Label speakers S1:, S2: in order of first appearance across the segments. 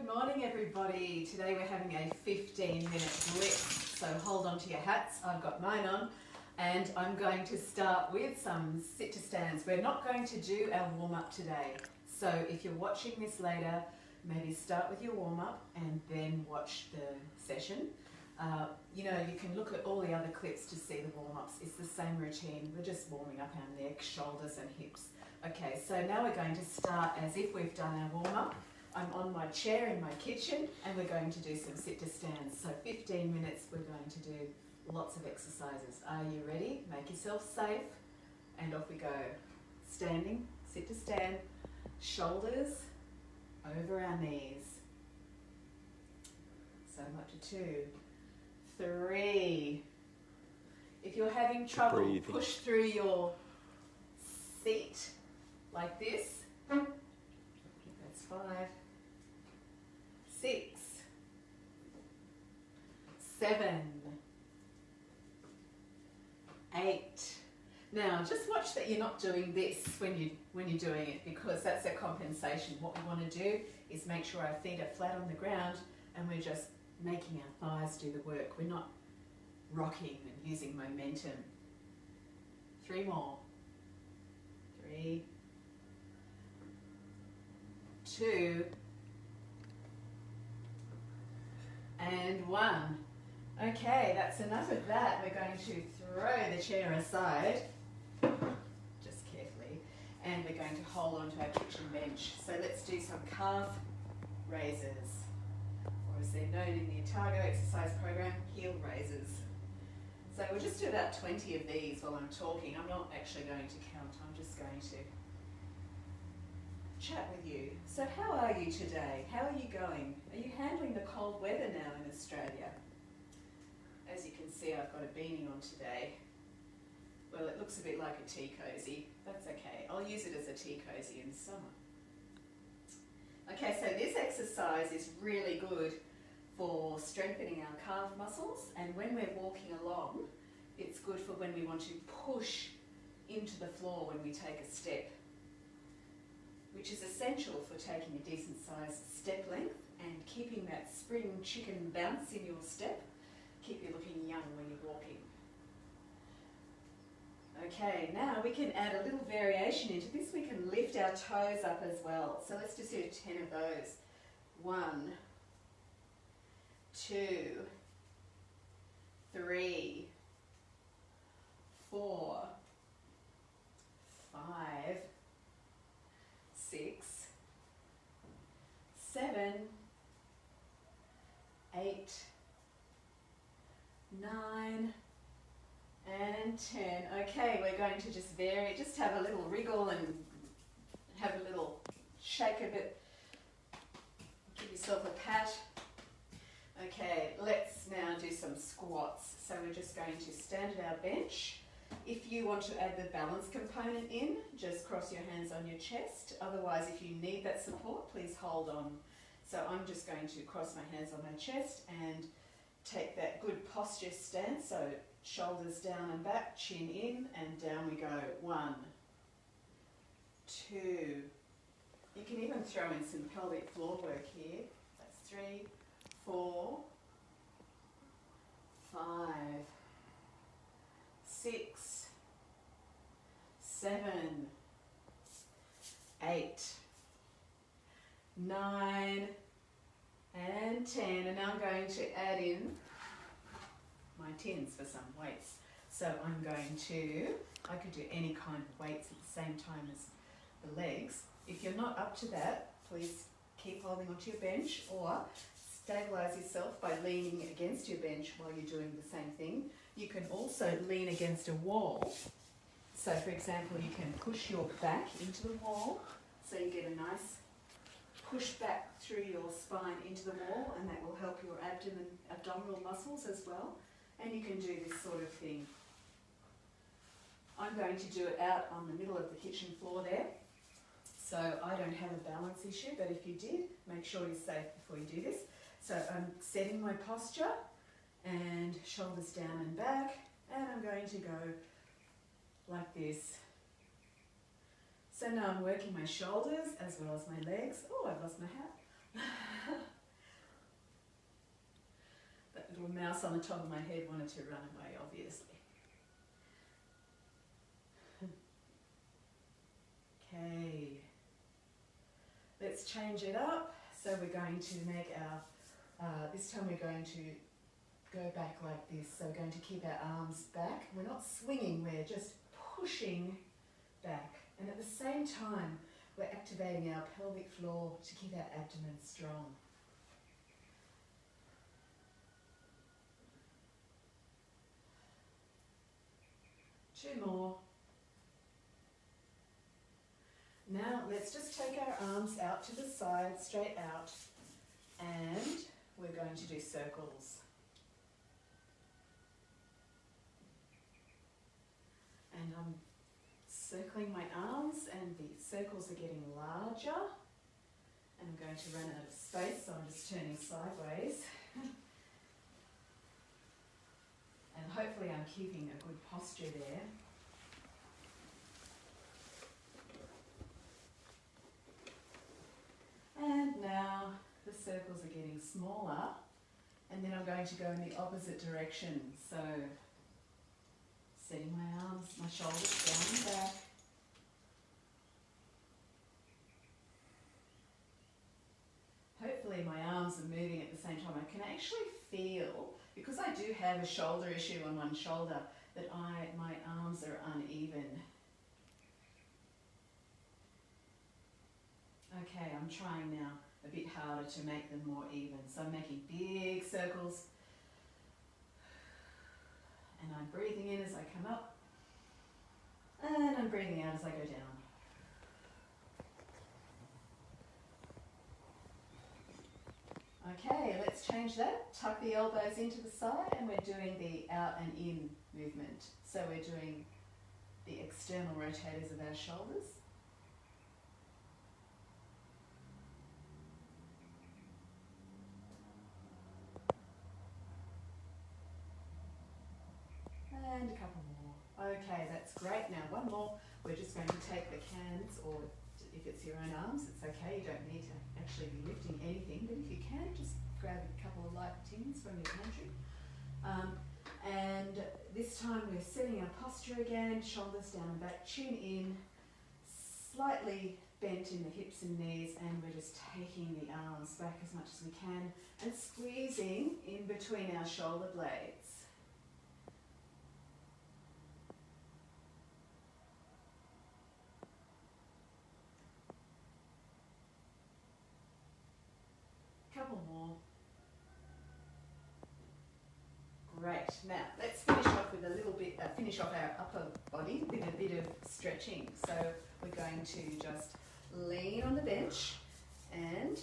S1: Good morning, everybody. Today we're having a 15-minute blitz, so hold on to your hats. I've got mine on, and I'm going to start with some sit-to-stands. We're not going to do our warm-up today, so if you're watching this later, maybe start with your warm-up and then watch the session. You can look at all the other clips to see the warm-ups. It's the same routine. We're just warming up our neck, shoulders and hips. Okay, so now we're going to start as if we've done our warm-up. I'm on my chair in my kitchen and we're going to do some sit-to-stands. So 15 minutes, we're going to do lots of exercises. Are you ready? Make yourself safe and off we go. Standing, sit-to-stand, shoulders over our knees. So I'm up to 2, 3. If you're having trouble, push through your seat like this. That's 5, 6, 7, 8. Now just watch that you're not doing this when you're doing it, because that's a compensation. What we want to do is make sure our feet are flat on the ground and we're just making our thighs do the work. We're not rocking and using momentum. 3 more. 3, 2, and 1. Okay, that's enough of that. We're going to throw the chair aside, just carefully, and we're going to hold on to our kitchen bench. So let's do some calf raises, or as they're known in the Otago exercise program, heel raises. So we'll just do about 20 of these while I'm talking. I'm not actually going to count, I'm just going to chat with you. So how are you today? How are you going? Are you handling the cold weather now in Australia? As you can see, I've got a beanie on today. Well, it looks a bit like a tea cozy. That's okay. I'll use it as a tea cozy in summer. Okay, so this exercise is really good for strengthening our calf muscles, and when we're walking along, it's good for when we want to push into the floor when we take a step, which is essential for taking a decent sized step length and keeping that spring chicken bounce in your step. Keep you looking young when you're walking. Okay, now we can add a little variation into this. We can lift our toes up as well. So let's just do 10 of those. 1, 2, 3, 4, 5, 6, 7, 8, 9, and 10. Okay, we're going to just vary, just have a little wriggle and have a little shake of it. Give yourself a pat. Okay, let's now do some squats. So we're just going to stand at our bench. If you want to add the balance component in, just cross your hands on your chest. Otherwise, if you need that support, please hold on. So I'm just going to cross my hands on my chest and take that good posture stance. So shoulders down and back, chin in, and down we go. 1, 2. You can even throw in some pelvic floor work here. That's 3, 4, 5, 6, 7, 8, 9, and 10. And now I'm going to add in my tins for some weights. So I'm going to, I could do any kind of weights at the same time as the legs. If you're not up to that, please keep holding onto your bench, or stabilize yourself by leaning against your bench while you're doing the same thing. You can also lean against a wall. So for example, you can push your back into the wall, so you get a nice push back through your spine into the wall, and that will help your abdominal muscles as well. And you can do this sort of thing. I'm going to do it out on the middle of the kitchen floor there. So I don't have a balance issue, but if you did, make sure you're safe before you do this. So I'm setting my posture and shoulders down and back, and I'm going to go like this. So now I'm working my shoulders as well as my legs. Oh, I've lost my hat. little mouse on the top of my head wanted to run away, obviously. Okay, let's change it up. So we're going to make our, this time we're going to go back like this. So we're going to keep our arms back. We're not swinging, we're just pushing back. And at the same time, we're activating our pelvic floor to keep our abdomen strong. Two more. Now let's just take our arms out to the side, straight out, and we're going to do circles. And I'm circling my arms and the circles are getting larger. And I'm going to run out of space, so I'm just turning sideways. And hopefully I'm keeping a good posture there. And now the circles are getting smaller, and then I'm going to go in the opposite direction. So setting my arms, my shoulders down and back. Hopefully my arms are moving at the same time. I can actually feel, because I do have a shoulder issue on one shoulder, that my arms are uneven. Okay, I'm trying now a bit harder to make them more even. So I'm making big circles. And I'm breathing in as I come up. And I'm breathing out as I go down. Okay, let's change that. Tuck the elbows into the side and we're doing the out and in movement. So we're doing the external rotators of our shoulders. And a couple more. Okay, that's great. Now one more. We're just going to take the cans, or if it's your own arms, it's okay. You don't need to actually be lifting anything, but if you can, just grab a couple of light tins from your pantry. And this time we're setting our posture again, shoulders down and back, chin in, slightly bent in the hips and knees, and we're just taking the arms back as much as we can and squeezing in between our shoulder blades. Couple more. Great. Now let's finish off with a little bit. Finish off our upper body with a bit of stretching. So we're going to just lean on the bench and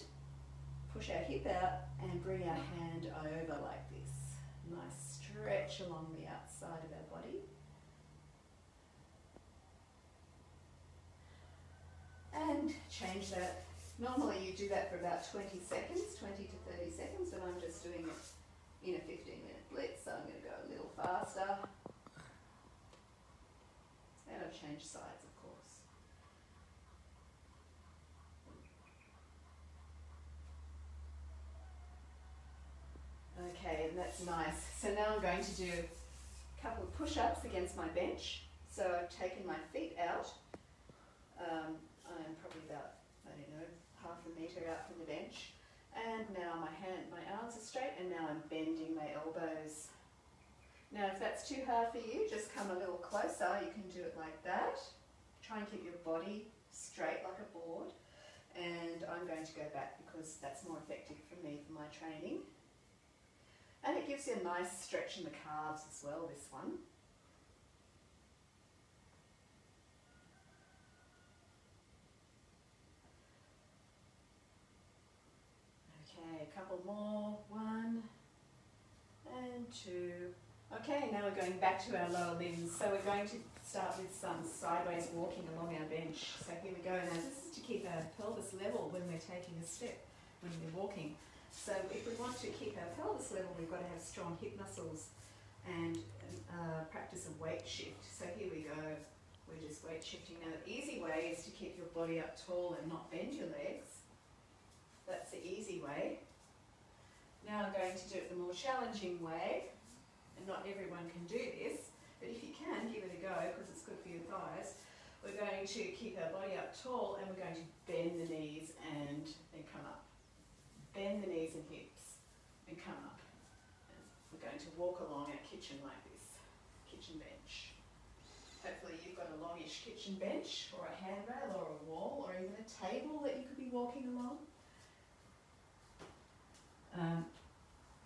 S1: push our hip out and bring our hand over like this. Nice stretch along the outside of our body. And change that. Normally you do that for about 20 seconds, 20 to 30 seconds, but I'm just doing it in a 15-minute blitz, so I'm going to go a little faster. And I've changed sides, of course. Okay, and that's nice. So now I'm going to do a couple of push-ups against my bench. So I've taken my feet out. I'm probably about, I don't know, half a metre out from the bench, and now my arms are straight, and now I'm bending my elbows. Now if that's too hard for you, just come a little closer. You can do it like that. Try and keep your body straight like a board, and I'm going to go back because that's more effective for me for my training. And it gives you a nice stretch in the calves as well, this one. Okay, a couple more. 1 and 2. Okay, now we're going back to our lower limbs. So we're going to start with some sideways walking along our bench. So here we go. Now this is to keep our pelvis level when we're taking a step, when we're walking. So if we want to keep our pelvis level, we've got to have strong hip muscles and practice a weight shift. So here we go. We're just weight shifting. Now the easy way is to keep your body up tall and not bend your legs. That's the easy way. Now I'm going to do it the more challenging way, and not everyone can do this, but if you can, give it a go because it's good for your thighs. We're going to keep our body up tall and we're going to bend the knees and then come up. Bend the knees and hips and come up. And we're going to walk along our kitchen like this, kitchen bench. Hopefully you've got a longish kitchen bench or a handrail or a wall or even a table that you could be walking along.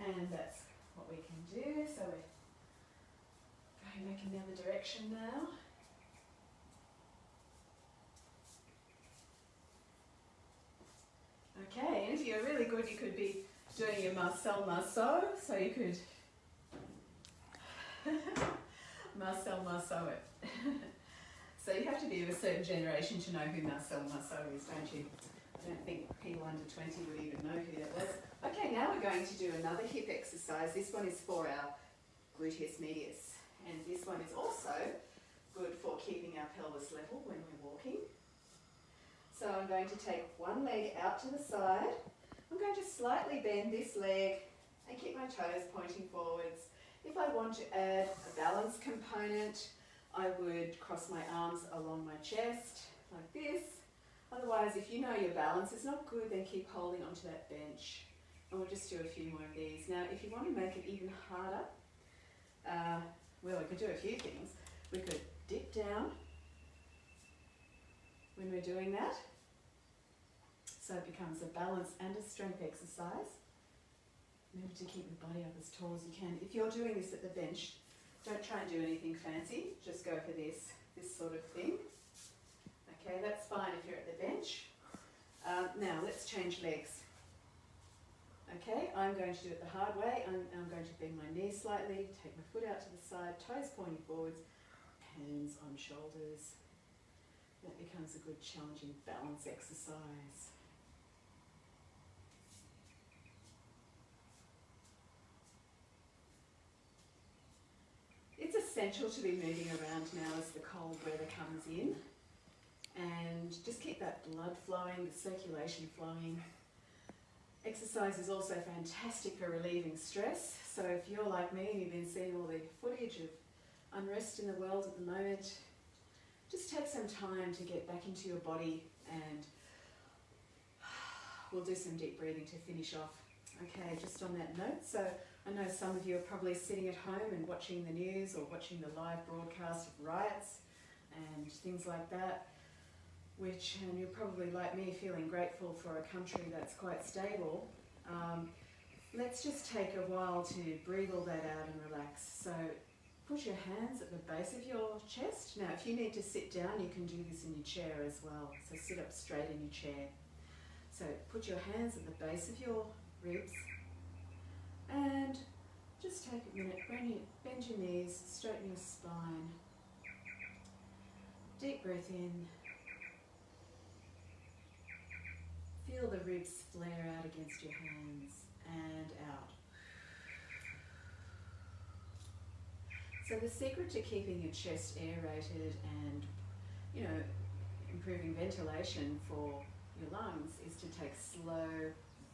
S1: And that's what we can do. So we're going back in the other direction now. Okay, and if you're really good, you could be doing your Marcel Marceau, so you could Marcel Marceau it. So you have to be of a certain generation to know who Marcel Marceau is, don't you? I don't think people under 20 would even know who that was. Okay, now we're going to do another hip exercise. This one is for our gluteus medius, and this one is also good for keeping our pelvis level when we're walking. So I'm going to take one leg out to the side. I'm going to slightly bend this leg and keep my toes pointing forwards. If I want to add a balance component, I would cross my arms along my chest like this. Otherwise, if you know your balance is not good, then keep holding onto that bench. And we'll just do a few more of these. Now, if you want to make it even harder, well, we could do a few things. We could dip down when we're doing that. So it becomes a balance and a strength exercise. Remember to keep your body up as tall as you can. If you're doing this at the bench, don't try and do anything fancy. Just go for this sort of thing. Okay, that's fine if you're at the bench. Now let's change legs. Okay, I'm going to do it the hard way. I'm going to bend my knees slightly, take my foot out to the side, toes pointing forwards, hands on shoulders. That becomes a good challenging balance exercise. It's essential to be moving around now as the cold weather comes in. And just keep that blood flowing, the circulation flowing. Exercise is also fantastic for relieving stress. So if you're like me and you've been seeing all the footage of unrest in the world at the moment, just take some time to get back into your body, and we'll do some deep breathing to finish off. Okay, just on that note, so I know some of you are probably sitting at home and watching the news or watching the live broadcast of riots and things like that, and you're probably like me feeling grateful for a country that's quite stable. Let's just take a while to breathe all that out and relax. So put your hands at the base of your chest. Now if you need to sit down, you can do this in your chair as well. So sit up straight in your chair. So put your hands at the base of your ribs and just take a minute, bend your knees, straighten your spine. Deep breath in. Feel the ribs flare out against your hands and out. So the secret to keeping your chest aerated and, improving ventilation for your lungs is to take slow,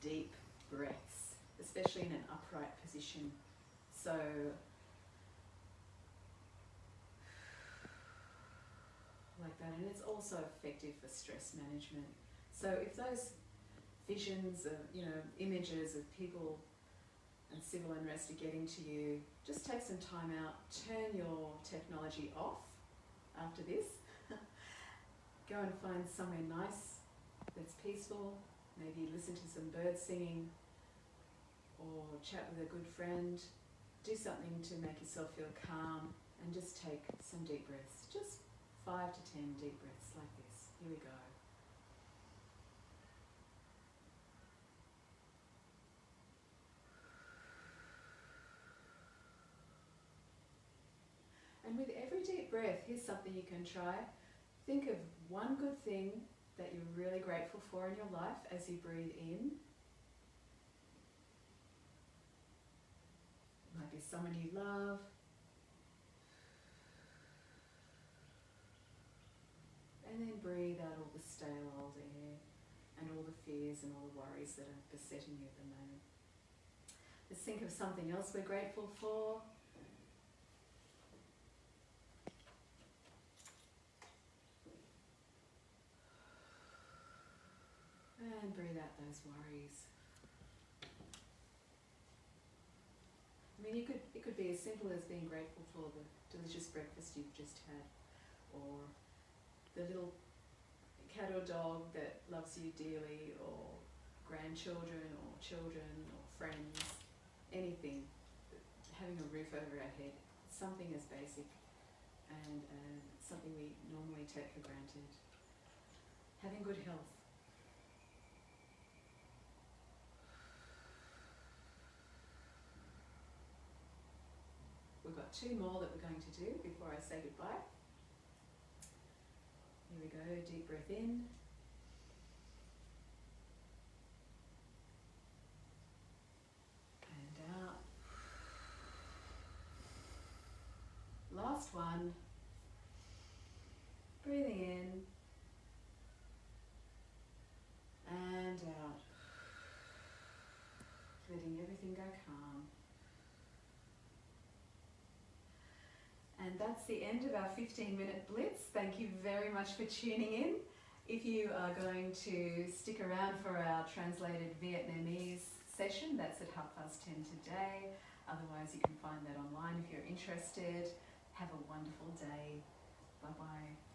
S1: deep breaths, especially in an upright position. So like that, and it's also effective for stress management. So if those visions of, images of people and civil unrest are getting to you, just take some time out, turn your technology off after this. Go and find somewhere nice that's peaceful, maybe listen to some birds singing or chat with a good friend. Do something to make yourself feel calm and just take some deep breaths, just 5 to 10 deep breaths like this. Here we go. And with every deep breath, here's something you can try. Think of one good thing that you're really grateful for in your life as you breathe in. It might be someone you love. And then breathe out all the stale old air and all the fears and all the worries that are besetting you at the moment. Let's think of something else we're grateful for. And breathe out those worries. I mean, it could be as simple as being grateful for the delicious breakfast you've just had, or the little cat or dog that loves you dearly, or grandchildren or children or friends, anything. Having a roof over our head, something as basic and something we normally take for granted. Having good health. We've got 2 more that we're going to do before I say goodbye. Here we go, deep breath in. And out. Last one. Breathing in. And out. Letting everything go calm. And that's the end of our 15-minute blitz. Thank you very much for tuning in. If you are going to stick around for our translated Vietnamese session, that's at 10:30 today. Otherwise, you can find that online if you're interested. Have a wonderful day. Bye-bye.